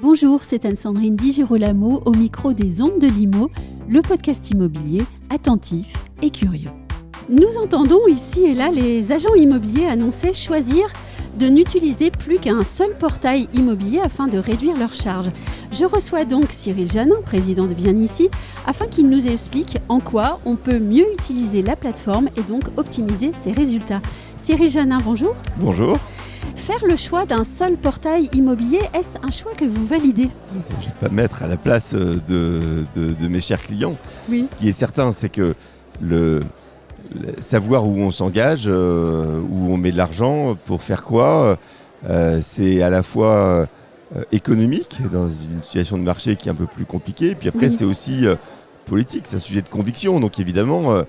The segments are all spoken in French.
Bonjour, c'est Anne-Sandrine Di Girolamo au micro des Ondes de l'Imo, le podcast immobilier attentif et curieux. Nous entendons ici et là les agents immobiliers annoncer choisir de n'utiliser plus qu'un seul portail immobilier afin de réduire leurs charges. Je reçois donc Cyril Janin, président de Bien Ici, afin qu'il nous explique en quoi on peut mieux utiliser la plateforme et donc optimiser ses résultats. Cyril Janin, bonjour. Bonjour. Faire le choix d'un seul portail immobilier, est-ce un choix que vous validez ? Je ne vais pas me mettre à la place de mes chers clients. Oui. Ce qui est certain, c'est que savoir où on s'engage, où on met de l'argent, pour faire quoi, c'est à la fois économique, dans une situation de marché qui est un peu plus compliquée, puis après c'est aussi politique, c'est un sujet de conviction. Donc évidemment,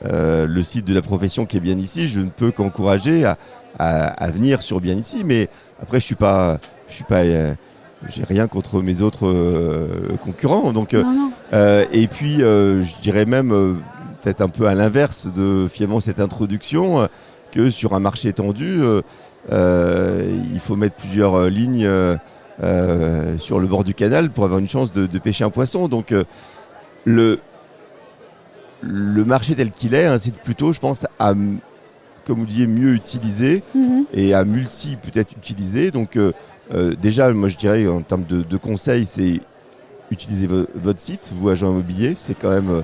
le site de la profession qui est Bien Ici, je ne peux qu'encourager à venir sur Bien Ici, mais après j'ai rien contre mes autres concurrents. Donc, et puis je dirais même peut-être un peu à l'inverse de finalement cette introduction, que sur un marché tendu, il faut mettre plusieurs lignes sur le bord du canal pour avoir une chance de pêcher un poisson. Donc le marché tel qu'il est incite plutôt, je pense, à, comme vous disiez, mieux utiliser et à peut-être utiliser. Donc déjà, moi je dirais en termes de conseils, c'est utiliser votre site, vous agent immobilier, c'est quand même,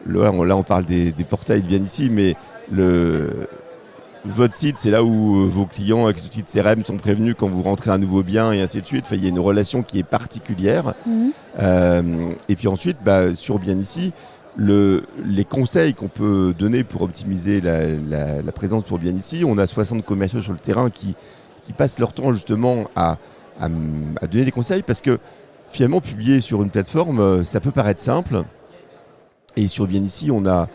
là on parle des portails de Bien Ici, mais votre site, c'est là où vos clients avec les outils de CRM sont prévenus quand vous rentrez un nouveau bien et ainsi de suite. Enfin, il y a une relation qui est particulière. Et puis ensuite, sur Bien Ici, les conseils qu'on peut donner pour optimiser la présence pour Bien Ici, on a 60 commerciaux sur le terrain qui passent leur temps justement à donner des conseils, parce que finalement, publier sur une plateforme, ça peut paraître simple. Et sur Bien Ici, on a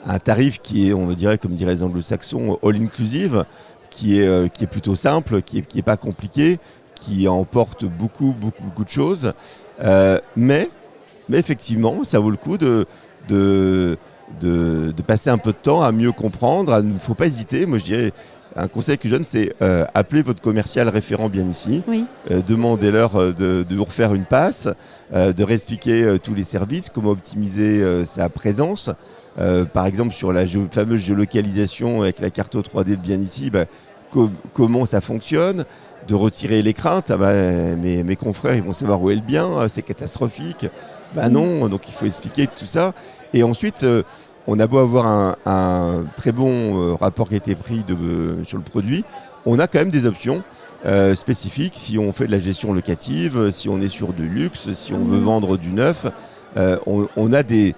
un tarif qui est, on dirait, comme diraient les anglo-saxons, all-inclusive, qui est plutôt simple, qui est pas compliqué, qui emporte beaucoup de choses. Mais effectivement, ça vaut le coup de passer un peu de temps à mieux comprendre. Il ne faut pas hésiter. Moi, je dirais, un conseil que je donne, c'est appeler votre commercial référent Bien Ici. Oui. Demandez-leur de vous refaire une passe, de réexpliquer tous les services, comment optimiser sa présence. Par exemple, sur la fameuse géolocalisation avec la carte 3D de Bien Ici, comment ça fonctionne, de retirer les craintes. Mes confrères, ils vont savoir où est le bien, c'est catastrophique. Non, donc il faut expliquer tout ça. Et ensuite, on a beau avoir un très bon rapport qui a été pris sur le produit, on a quand même des options spécifiques. Si on fait de la gestion locative, si on est sur du luxe, si on veut vendre du neuf, on a des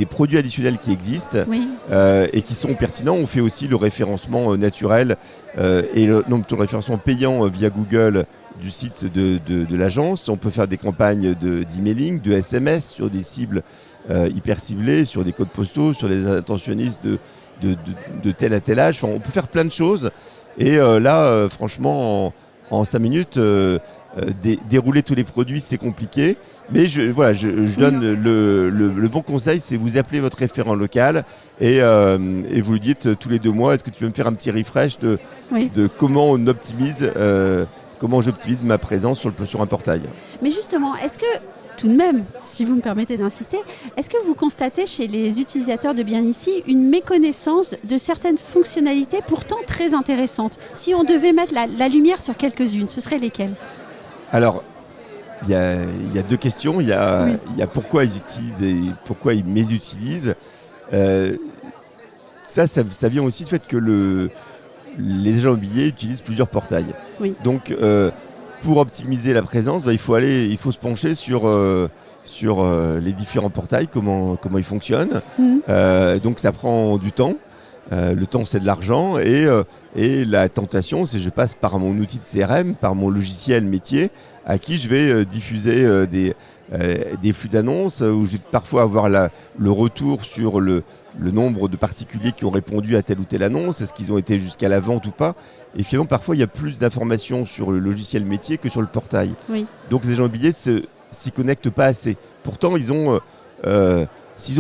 produits additionnels qui existent et qui sont pertinents. On fait aussi le référencement naturel et le référencement payant via Google du site de l'agence. On peut faire des campagnes d'emailing, de SMS sur des cibles hyper ciblées, sur des codes postaux, sur les intentionnistes de tel à tel âge. Enfin, on peut faire plein de choses. Et là, franchement, en 5 minutes, dérouler tous les produits, c'est compliqué. Mais je donne le bon conseil, c'est vous appelez votre référent local et vous lui dites tous les 2 mois, est-ce que tu peux me faire un petit refresh de comment j'optimise ma présence sur un portail. Mais justement, est-ce que, tout de même, si vous me permettez d'insister, est-ce que vous constatez chez les utilisateurs de Bien Ici une méconnaissance de certaines fonctionnalités pourtant très intéressantes ? Si on devait mettre la lumière sur quelques-unes, ce seraient lesquelles ? Alors, il y a 2 questions. Il y a pourquoi ils utilisent et pourquoi ils mésutilisent. Ça vient aussi du fait que les agents immobiliers utilisent plusieurs portails. Oui. Donc, pour optimiser la présence, il faut se pencher sur les différents portails, comment ils fonctionnent. Donc, ça prend du temps. Le temps, c'est de l'argent. Et la tentation, c'est que je passe par mon outil de CRM, par mon logiciel métier, à qui je vais diffuser des flux d'annonces, où je vais parfois avoir le retour sur le nombre de particuliers qui ont répondu à telle ou telle annonce, est-ce qu'ils ont été jusqu'à la vente ou pas. Et finalement, parfois, il y a plus d'informations sur le logiciel métier que sur le portail. Oui. Donc les agents immobiliers s'y connectent pas assez. Pourtant, s'ils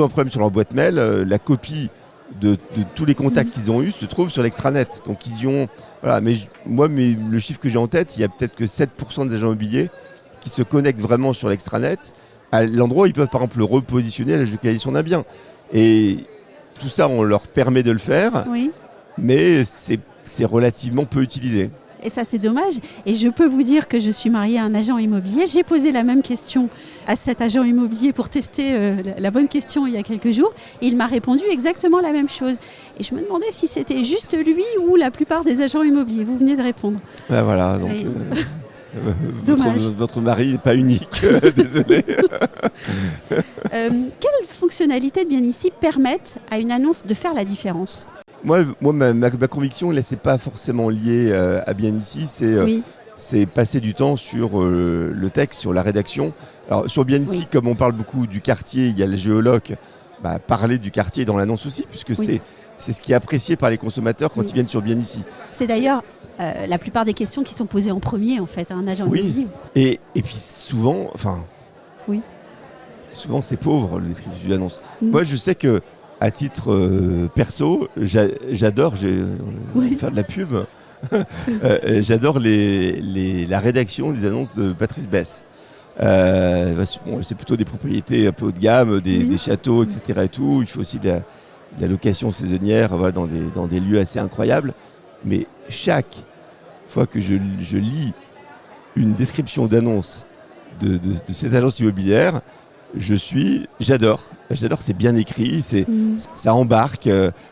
ont un problème sur leur boîte mail, la copie de tous les contacts qu'ils ont eus se trouve sur l'extranet. Donc ils y ont... Voilà, mais le chiffre que j'ai en tête, il y a peut-être que 7% des agents immobiliers qui se connectent vraiment sur l'extranet à l'endroit où ils peuvent par exemple le repositionner à la localisation d'un bien. Et tout ça, on leur permet de le faire, Oui. mais c'est relativement peu utilisé. Et ça, c'est dommage. Et je peux vous dire que je suis mariée à un agent immobilier. J'ai posé la même question à cet agent immobilier pour tester la bonne question il y a quelques jours. Et il m'a répondu exactement la même chose. Et je me demandais si c'était juste lui ou la plupart des agents immobiliers. Vous venez de répondre. Ben voilà, donc dommage. votre mari n'est pas unique, désolé. Quelles fonctionnalités de Bien Ici permettent à une annonce de faire la différence ? Moi ma conviction, là, c'est pas forcément lié à Bien Ici, c'est passer du temps sur le texte, sur la rédaction. Alors sur Bien Ici, comme on parle beaucoup du quartier, il y a le géologue, parler du quartier dans l'annonce aussi, puisque c'est ce qui est apprécié par les consommateurs quand ils viennent sur Bien Ici. C'est d'ailleurs la plupart des questions qui sont posées en premier, en fait, à un agent immobilier. Et puis souvent, souvent c'est pauvre le descriptif de l'annonce. Moi, je sais que à titre perso, j'adore faire de la pub. J'adore la rédaction des annonces de Patrice Besse. C'est plutôt des propriétés un peu haut de gamme, des châteaux, etc. Et tout. Il fait aussi de la location saisonnière dans des lieux assez incroyables. Mais chaque fois que je lis une description d'annonce de cette agence immobilière, j'adore, c'est bien écrit, ça embarque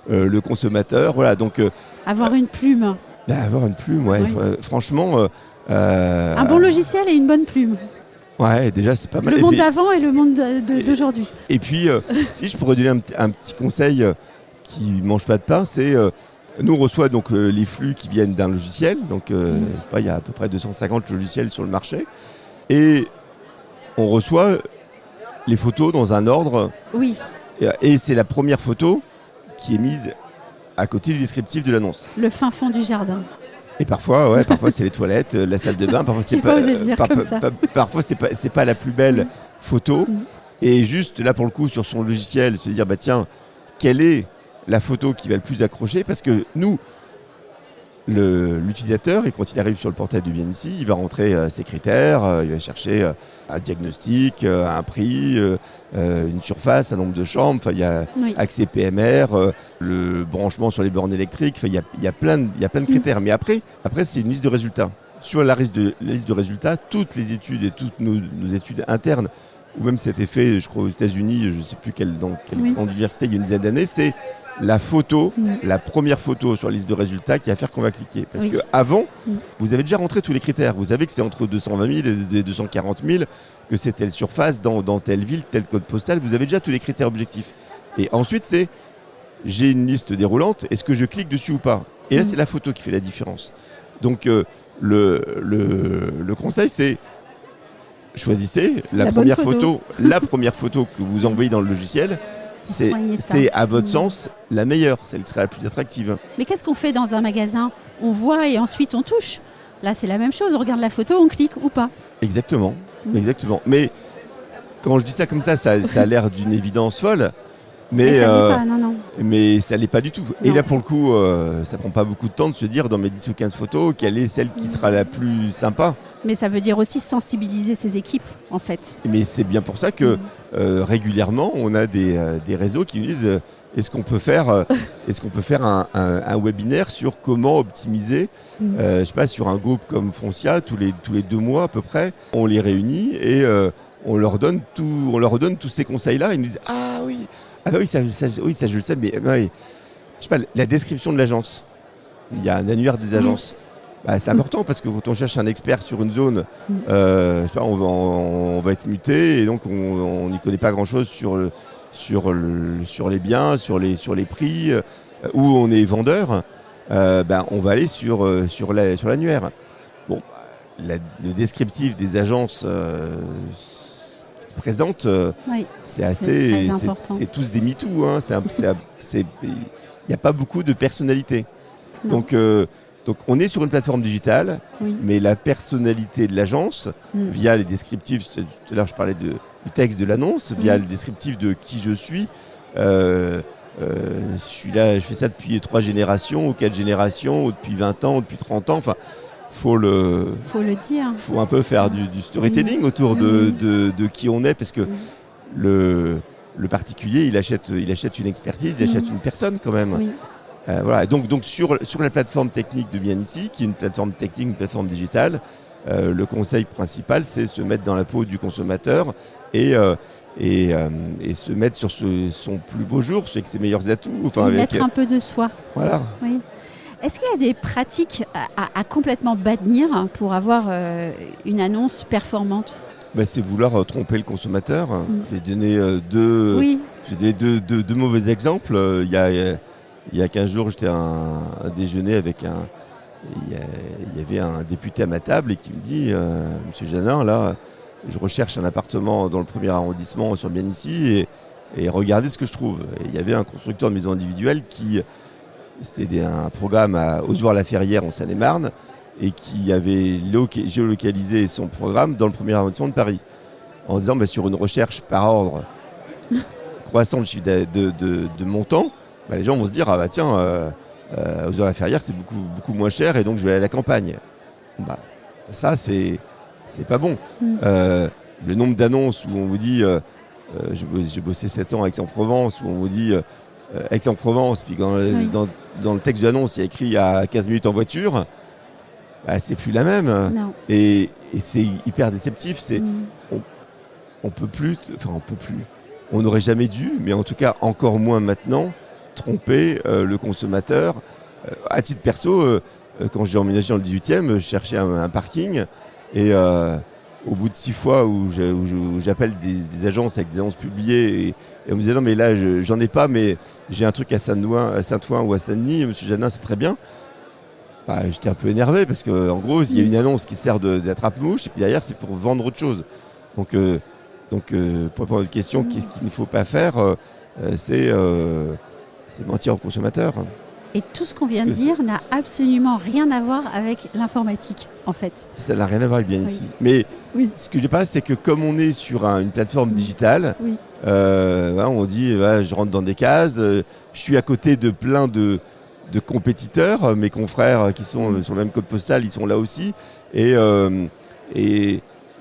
le consommateur, voilà. Donc avoir une plume. Avoir une plume, ouais. Franchement, un bon logiciel et une bonne plume. Ouais, déjà c'est pas mal. Le monde d'avant et le monde d'aujourd'hui. Et puis, si je pourrais donner un petit conseil qui mange pas de pain, c'est nous on reçoit donc les flux qui viennent d'un logiciel, donc je sais pas, il y a à peu près 250 logiciels sur le marché, et on reçoit les photos dans un ordre. Oui. Et c'est la première photo qui est mise à côté du descriptif de l'annonce. Le fin fond du jardin. Et parfois c'est les toilettes, la salle de bain. Parfois c'est pas osé le dire comme ça. Parfois c'est pas la plus belle photo. Et juste là pour le coup sur son logiciel, se dire tiens, quelle est la photo qui va le plus accrocher, parce que nous, l'utilisateur, et quand il arrive sur le portail de Bien Ici, il va rentrer ses critères, il va chercher un diagnostic, un prix, une surface, un nombre de chambres, il y a accès PMR, le branchement sur les bornes électriques, il y a plein de critères. Mais après c'est une liste de résultats. Sur la liste de résultats, toutes les études et toutes nos études internes, ou même c'était fait, je crois, aux États-Unis, je ne sais plus dans quelle grande université, il y a une dizaine d'années, c'est la photo, la première photo sur la liste de résultats qui va faire qu'on va cliquer. Parce qu'avant, vous avez déjà rentré tous les critères. Vous savez que c'est entre 220 000 et 240 000, que c'est telle surface dans telle ville, tel code postal. Vous avez déjà tous les critères objectifs. Et ensuite, j'ai une liste déroulante. Est-ce que je clique dessus ou pas ? Et là, c'est la photo qui fait la différence. Donc, le conseil, c'est choisissez la première photo que vous envoyez dans le logiciel. C'est à votre sens la meilleure, celle qui sera la plus attractive. Mais qu'est-ce qu'on fait dans un magasin ? On voit et ensuite on touche. Là, c'est la même chose, on regarde la photo, on clique ou pas. Exactement. Mais quand je dis ça comme ça a l'air d'une évidence folle. Mais ça l'est pas, non. Mais ça l'est pas du tout. Non. Et là, pour le coup, ça prend pas beaucoup de temps de se dire dans mes 10 ou 15 photos quelle est celle qui sera la plus sympa. Mais ça veut dire aussi sensibiliser ses équipes, en fait. Mais c'est bien pour ça que régulièrement, on a des réseaux qui nous disent est-ce qu'on peut faire un webinaire sur comment optimiser, je sais pas, sur un groupe comme Foncia, tous les 2 mois à peu près, on les réunit et on leur donne tous ces conseils-là. Ils nous disent ah oui, ça je le sais, mais je sais pas, la description de l'agence. Il y a un annuaire des agences. C'est important parce que quand on cherche un expert sur une zone, je sais pas, on va être muté et donc on n'y connaît pas grand-chose sur les biens, sur les prix, où on est vendeur, on va aller sur l'annuaire. Bon, le descriptif des agences, présente, Oui, c'est assez, très important. c'est tous des MeToo. Hein. Il n'y a pas beaucoup de personnalité. Non. Donc on est sur une plateforme digitale, Oui. mais la personnalité de l'agence, via les descriptifs, tout à l'heure je parlais du texte de l'annonce, via le descriptif de qui je suis, je suis là, je fais ça depuis 3 générations, ou 4 générations, ou depuis 20 ans, ou depuis 30 ans, enfin, faut le dire. faut un peu faire du storytelling autour de qui on est, parce que le particulier, il achète une expertise, il achète une personne quand même. Oui. Voilà. Donc sur la plateforme technique de Bien Ici, qui est une plateforme technique, une plateforme digitale, le conseil principal, c'est se mettre dans la peau du consommateur et se mettre sur son plus beau jour, avec ses meilleurs atouts. Enfin, mettre un peu de soi. Voilà. Oui. Est-ce qu'il y a des pratiques à complètement bannir pour avoir une annonce performante ? C'est vouloir tromper le consommateur. Je vais donner deux mauvais exemples. Il y a 15 jours, j'étais à un déjeuner avec il y avait un député à ma table et qui me dit Monsieur Janin, là, je recherche un appartement dans le 1er arrondissement sur Bien Ici et regardez ce que je trouve. Et il y avait un constructeur de maisons individuelles c'était un programme à Ozoir-la-Ferrière en Seine-et-Marne et qui avait géolocalisé son programme dans le 1er arrondissement de Paris en disant sur une recherche par ordre croissant de chiffre de montant, les gens vont se dire Ozoir-la-Ferrière c'est beaucoup, beaucoup moins cher et donc je vais aller à la campagne. Ça c'est pas bon. Le nombre d'annonces où on vous dit j'ai bossé 7 ans à Aix-en-Provence, où on vous dit Aix-en-Provence, puis dans le texte de l'annonce il y a écrit à 15 minutes en voiture, c'est plus la même. Non. Et c'est hyper déceptif. On peut plus, on n'aurait jamais dû, mais en tout cas encore moins maintenant, tromper le consommateur. À titre perso, quand j'ai emménagé dans le 18e, je cherchais un parking et au bout de 6 fois où j'appelle des agences avec des annonces publiées et on me disait non mais là j'en ai pas, mais j'ai un truc à Saint-Ouen ou à Saint-Denis, monsieur Janin c'est très bien. J'étais un peu énervé parce qu'en gros il y a une annonce qui sert d'attrape-mouche et puis derrière c'est pour vendre autre chose. Donc pour répondre à votre question, qu'est-ce qu'il ne faut pas faire, c'est mentir au consommateur. Et tout ce qu'on vient de dire n'a absolument rien à voir avec l'informatique, en fait. Ça n'a rien à voir avec Bien Ici. Mais ce que je pense, c'est que comme on est sur une plateforme digitale, on dit je rentre dans des cases, je suis à côté de plein de compétiteurs, mes confrères qui sont sur le même code postal, ils sont là aussi. Et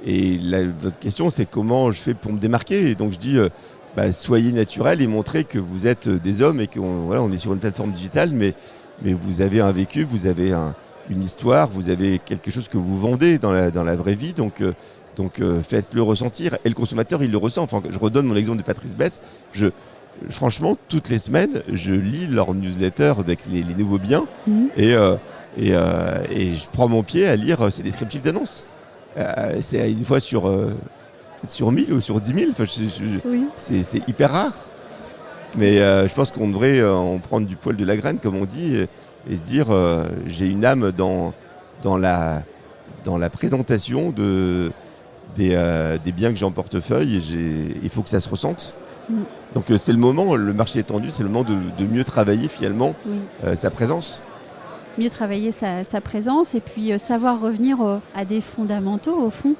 votre question, c'est comment je fais pour me démarquer. Et donc je dis... soyez naturel et montrez que vous êtes des hommes et qu'on est sur une plateforme digitale, mais vous avez un vécu, vous avez une histoire, vous avez quelque chose que vous vendez dans la vraie vie, donc faites-le ressentir. Et le consommateur, il le ressent. Enfin, je redonne mon exemple de Patrice Besse. Franchement, toutes les semaines, je lis leur newsletter avec les nouveaux biens et je prends mon pied à lire ces descriptifs d'annonces. C'est une fois sur 1000 ou sur 10 000, c'est hyper rare. Mais je pense qu'on devrait en prendre du poil de la graine, comme on dit, et se dire j'ai une âme dans la présentation des biens que j'ai en portefeuille, et il faut que ça se ressente. Donc c'est le moment, le marché est tendu, c'est le moment de mieux travailler finalement sa présence. Mieux travailler sa présence et puis savoir revenir à des fondamentaux au fond.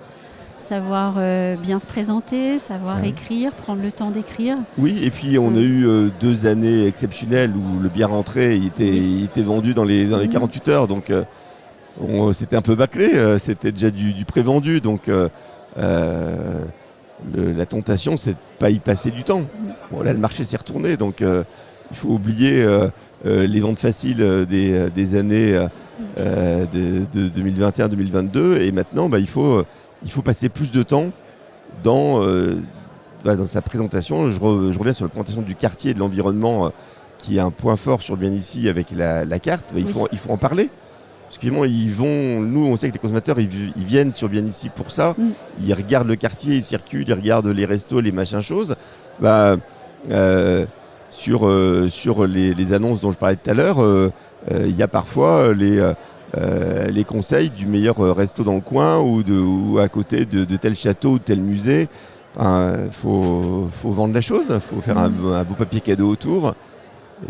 Savoir bien se présenter, savoir écrire, prendre le temps d'écrire. Oui, et puis on a eu 2 années exceptionnelles où le bien rentré il était vendu dans les 48 heures, donc c'était un peu bâclé, c'était déjà du prévendu, donc la tentation c'est de ne pas y passer du temps. Bon, là le marché s'est retourné, donc il faut oublier les ventes faciles des années de 2021-2022, et maintenant il faut passer plus de temps dans sa présentation. Je reviens sur la présentation du quartier et de l'environnement qui est un point fort sur Bien Ici avec la carte. Il faut en parler. Parce que nous on sait que les consommateurs ils viennent sur Bien Ici pour ça. Ils regardent le quartier, ils circulent, ils regardent les restos, les machins choses. Sur les annonces dont je parlais tout à l'heure, il y a parfois les conseils du meilleur resto dans le coin ou à côté de tel château ou tel musée. faut vendre la chose, il faut faire un beau papier cadeau autour.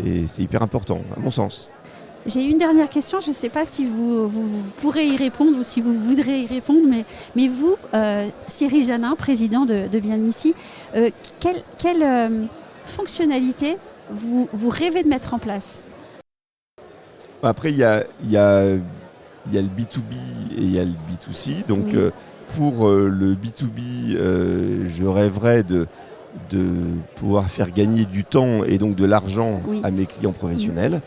Et c'est hyper important, à mon sens. J'ai une dernière question, je ne sais pas si vous pourrez y répondre ou si vous voudrez y répondre, mais vous, Cyril Janin, président de Bien Ici, quelle fonctionnalité vous rêvez de mettre en place? Après, il y a le B2B et il y a le B2C. Donc, Oui. pour le B2B, je rêverais de pouvoir faire gagner du temps et donc de l'argent à mes clients professionnels.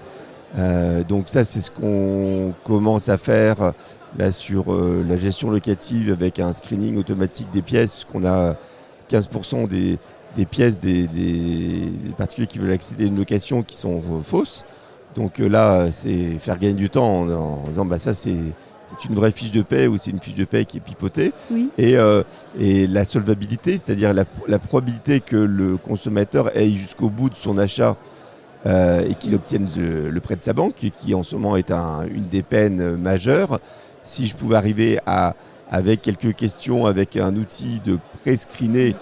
Donc ça, c'est ce qu'on commence à faire là sur la gestion locative avec un screening automatique des pièces, puisqu'on a 15% des pièces des particuliers qui veulent accéder à une location qui sont fausses. Donc là, c'est faire gagner du temps en disant ça c'est une vraie fiche de paie ou c'est une fiche de paie qui est pipotée. Oui. Et la solvabilité, c'est-à-dire la probabilité que le consommateur aille jusqu'au bout de son achat et qu'il obtienne le prêt de sa banque, qui en ce moment est une des peines majeures. Si je pouvais arriver avec quelques questions, avec un outil de pré-screener,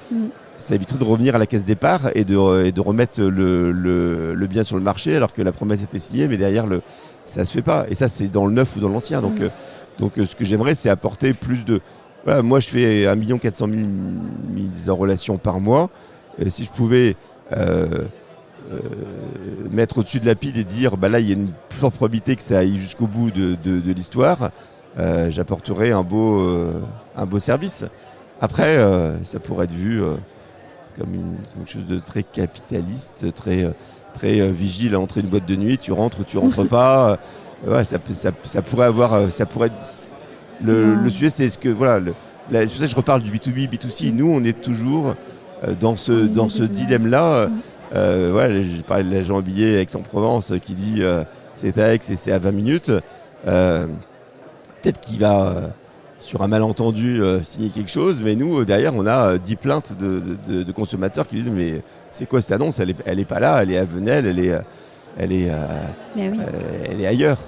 ça éviterait de revenir à la caisse départ et de remettre le bien sur le marché alors que la promesse était signée, mais derrière, ça ne se fait pas. Et ça, c'est dans le neuf ou dans l'ancien. Donc, ce que j'aimerais, c'est apporter plus de... Voilà, moi, je fais 1 400 000 mises en relation par mois. Si je pouvais mettre au-dessus de la pile et dire là il y a une plus forte probabilité que ça aille jusqu'au bout de l'histoire, j'apporterai un beau service. Après, ça pourrait être vu comme quelque chose de très capitaliste, très vigile à entrer une boîte de nuit, tu rentres ou tu rentres pas. Ça pourrait avoir... Le sujet, c'est ce que... Voilà, c'est pour ça que je reparle du B2B, B2C. Nous, on est toujours dans ce dilemme-là. J'ai parlé de l'agent immobilier Aix-en-Provence qui dit c'est à Aix et c'est à 20 minutes. Peut-être qu'il va, sur un malentendu, signer quelque chose, mais nous, derrière, on a 10 plaintes de consommateurs qui disent mais c'est quoi cette annonce, elle est pas là, elle est à Venelle, elle est ailleurs.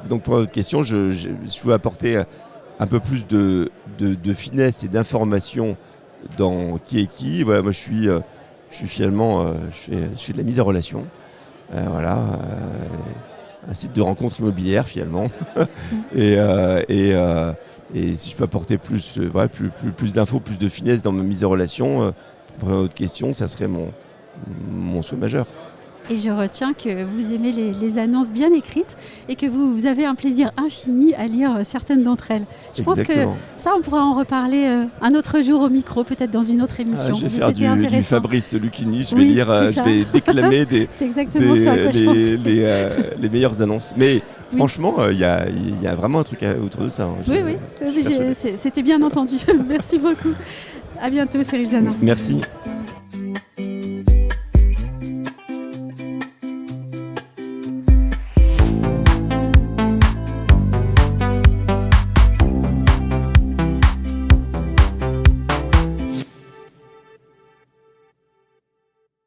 Donc pour votre question, je veux apporter un peu plus de finesse et d'information dans qui est qui. Voilà, moi je suis finalement, je fais de la mise en relation. Un site de rencontre immobilière finalement. et si je peux apporter plus d'infos, plus de finesse dans ma mise en relation, pour votre question, ça serait mon souhait majeur. Et je retiens que vous aimez les annonces bien écrites et que vous avez un plaisir infini à lire certaines d'entre elles. Je pense que ça, on pourra en reparler un autre jour au micro, peut-être dans une autre émission. Je vais faire du Fabrice Lucchini, je vais déclamer c'est exactement ce à quoi je pense. les meilleures annonces. Mais franchement, il y a vraiment un truc autour de ça. Oui, c'était bien entendu. Merci beaucoup. À bientôt, Cyril Janin. Merci.